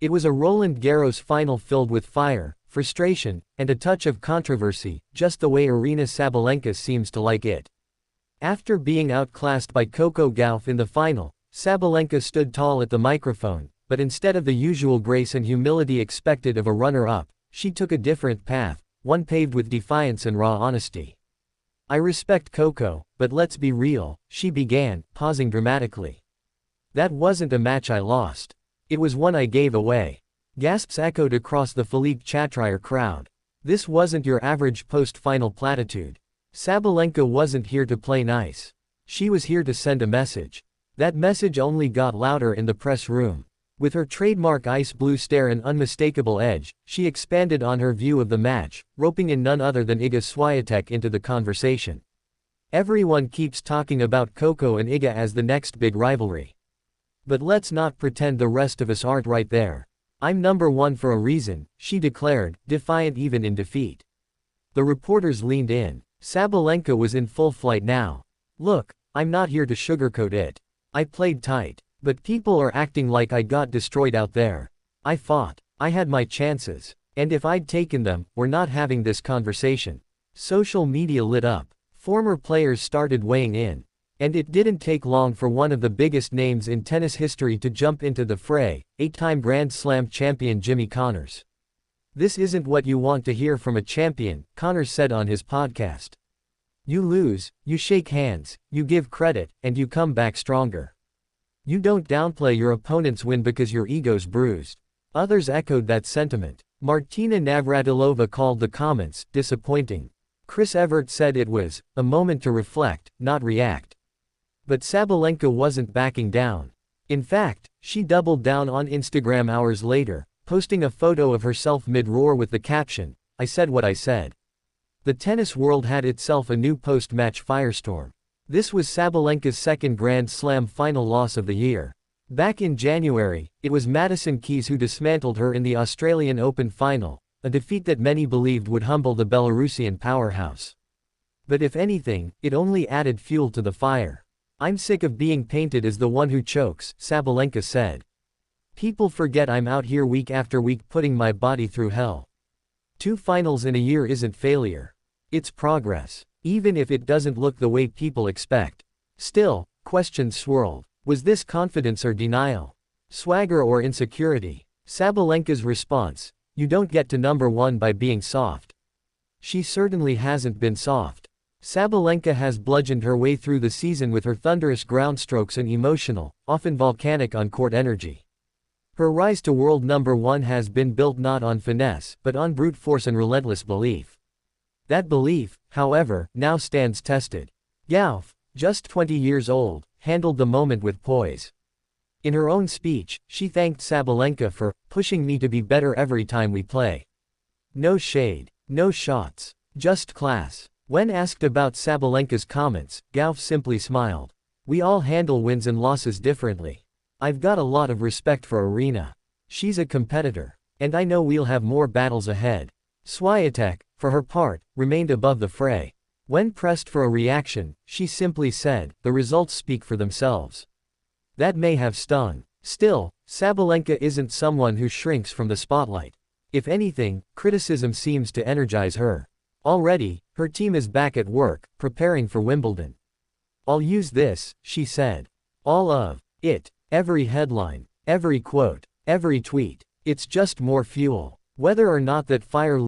It was a Roland Garros final filled with fire, frustration, and a touch of controversy, just the way Aryna Sabalenka seems to like it. After being outclassed by Coco Gauff in the final, Sabalenka stood tall at the microphone, but instead of the usual grace and humility expected of a runner-up, she took a different path, one paved with defiance and raw honesty. "I respect Coco, but let's be real," she began, pausing dramatically. "That wasn't a match I lost. It was one I gave away." Gasps echoed across the Philippe Chatrier crowd. This wasn't your average post-final platitude. Sabalenka wasn't here to play nice. She was here to send a message. That message only got louder in the press room. With her trademark ice blue stare and unmistakable edge, she expanded on her view of the match, roping in none other than Iga Swiatek into the conversation. "Everyone keeps talking about Coco and Iga as the next big rivalry. But let's not pretend the rest of us aren't right there. I'm number one for a reason," she declared, defiant even in defeat. The reporters leaned in. Sabalenka was in full flight now. "Look, I'm not here to sugarcoat it. I played tight. But people are acting like I got destroyed out there. I fought. I had my chances. And if I'd taken them, we're not having this conversation." Social media lit up. Former players started weighing in. And it didn't take long for one of the biggest names in tennis history to jump into the fray, 8-time Grand Slam champion Jimmy Connors. "This isn't what you want to hear from a champion," Connors said on his podcast. "You lose, you shake hands, you give credit, and you come back stronger. You don't downplay your opponent's win because your ego's bruised." Others echoed that sentiment. Martina Navratilova called the comments disappointing. Chris Evert said it was a moment to reflect, not react. But Sabalenka wasn't backing down. In fact, she doubled down on Instagram hours later, posting a photo of herself mid-roar with the caption, "I said what I said." The tennis world had itself a new post-match firestorm. This was Sabalenka's second Grand Slam final loss of the year. Back in January, it was Madison Keys who dismantled her in the Australian Open final, a defeat that many believed would humble the Belarusian powerhouse. But if anything, it only added fuel to the fire. "I'm sick of being painted as the one who chokes," Sabalenka said. "People forget I'm out here week after week putting my body through hell. 2 finals in a year isn't failure. It's progress. Even if it doesn't look the way people expect." Still, questions swirled. Was this confidence or denial? Swagger or insecurity? Sabalenka's response: "You don't get to number one by being soft." She certainly hasn't been soft. Sabalenka has bludgeoned her way through the season with her thunderous ground strokes and emotional, often volcanic on-court energy. Her rise to world number one has been built not on finesse, but on brute force and relentless belief. That belief, however, now stands tested. Gauff, just 20 years old, handled the moment with poise. In her own speech, she thanked Sabalenka for pushing me to be better every time we play. No shade, no shots, just class. When asked about Sabalenka's comments, Gauff simply smiled. "We all handle wins and losses differently. I've got a lot of respect for Aryna. She's a competitor. And I know we'll have more battles ahead." Swiatek, for her part, remained above the fray. When pressed for a reaction, she simply said, "The results speak for themselves." That may have stung. Still, Sabalenka isn't someone who shrinks from the spotlight. If anything, criticism seems to energize her. Already, her team is back at work, preparing for Wimbledon. "I'll use this," she said. "All of it. Every headline, every quote, every tweet. It's just more fuel. Whether or not that fire